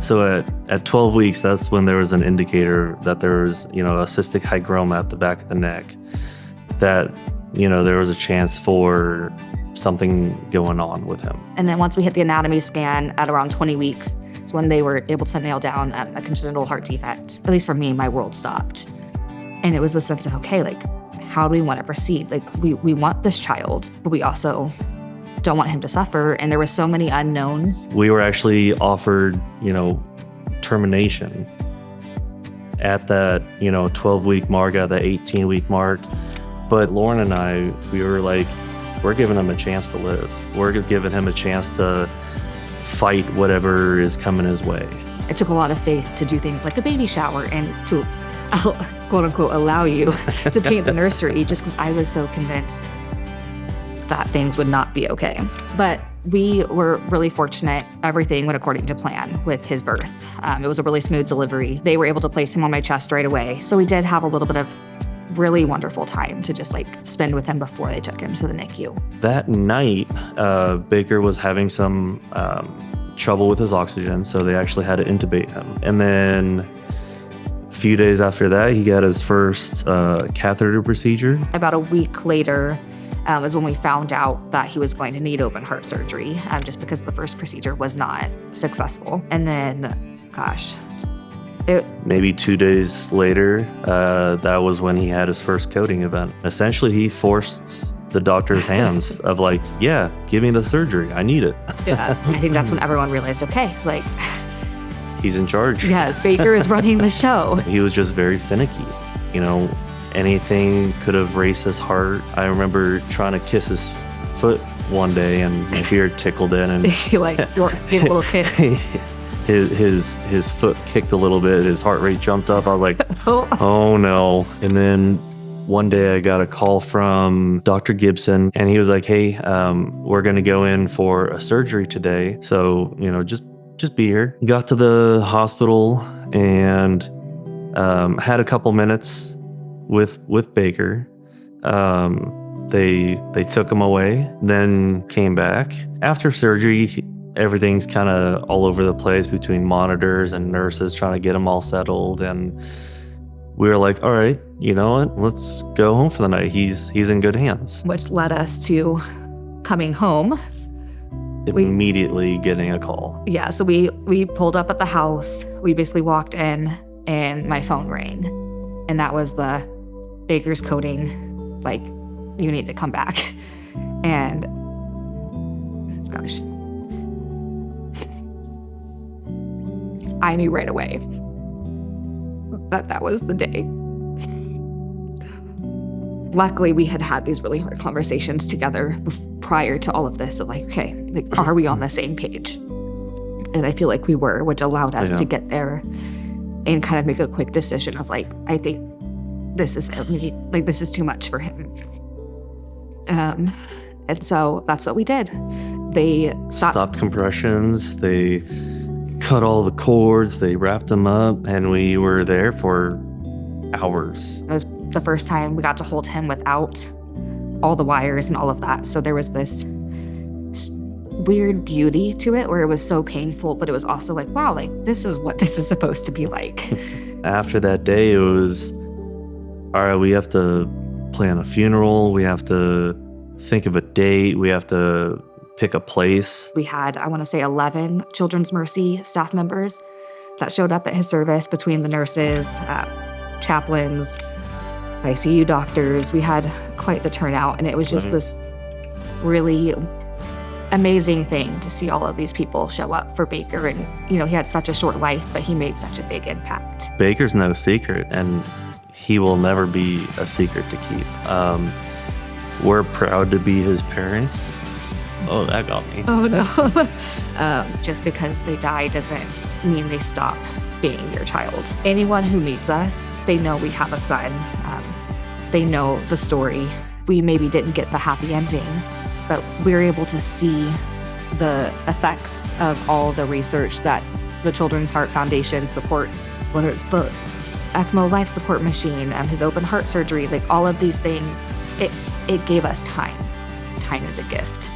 So at 12 weeks, that's when there was an indicator that there was, a cystic hygroma at the back of the neck, that, there was a chance for something going on with him. And then once we hit the anatomy scan at around 20 weeks, it's when they were able to nail down a congenital heart defect. At least for me, my world stopped. And it was the sense of, okay, like, how do we want to proceed? Like, we want this child, but we also don't want him to suffer. And there were so many unknowns. We were actually offered, termination at that, 12-week mark, at that 18-week mark. But Lauren and I, we were like, we're giving him a chance to live. We're giving him a chance to fight whatever is coming his way. It took a lot of faith to do things like a baby shower and to, quote unquote, allow you to paint the nursery, just because I was so convinced that things would not be okay. But we were really fortunate. Everything went according to plan with his birth. It was a really smooth delivery. They were able to place him on my chest right away. So we did have a little bit of really wonderful time to just spend with him before they took him to the NICU. That night, Baker was having some trouble with his oxygen, so they actually had to intubate him. And then a few days after that, he got his first catheter procedure. About a week later is when we found out that he was going to need open heart surgery, just because the first procedure was not successful. And then, maybe 2 days later, that was when he had his first coding event. Essentially, he forced the doctor's hands of yeah, give me the surgery. I need it. Yeah, I think that's when everyone realized, okay, he's in charge. Yes, Baker is running the show. He was just very finicky. Anything could have raced his heart. I remember trying to kiss his foot one day, and my beard tickled it, and he gave a little kick. His foot kicked a little bit. His heart rate jumped up. I was like, oh no. And then one day I got a call from Dr. Gibson, and he was like, hey, we're going to go in for a surgery today. So, just be here. Got to the hospital and had a couple minutes with Baker. They took him away, then came back. After surgery, everything's kind of all over the place between monitors and nurses trying to get him all settled. And we were like, all right, you know what? Let's go home for the night. He's in good hands. Which led us to coming home. Immediately getting a call. Yeah, so we pulled up at the house. We basically walked in and my phone rang. And that was the Baker's coding, you need to come back. And gosh, I knew right away that was the day. Luckily, we had these really hard conversations together prior to all of this of are we on the same page? And I feel like we were, which allowed us to get there and kind of make a quick decision of I think this is it. This is too much for him. And so that's what we did. They stopped compressions. They cut all the cords. They wrapped them up, and we were there for hours. It was the first time we got to hold him without all the wires and all of that. So there was this weird beauty to it where it was so painful, but it was also wow, this is what this is supposed to be like. After that day, it was, all right, we have to plan a funeral. We have to think of a date. We have to pick a place. We had, I want to say, 11 Children's Mercy staff members that showed up at his service, between the nurses, chaplains, ICU doctors. We had quite the turnout, and it was just this really amazing thing to see all of these people show up for Baker. And, he had such a short life, but he made such a big impact. Baker's no secret, and he will never be a secret to keep. We're proud to be his parents. Oh, that got me. Oh, no. Just because they die doesn't mean they stop being your child. Anyone who meets us, they know we have a son. They know the story. We maybe didn't get the happy ending, but we're able to see the effects of all the research that the Children's Heart Foundation supports, whether it's the ECMO life support machine, his open heart surgery, all of these things. It gave us time. Time is a gift.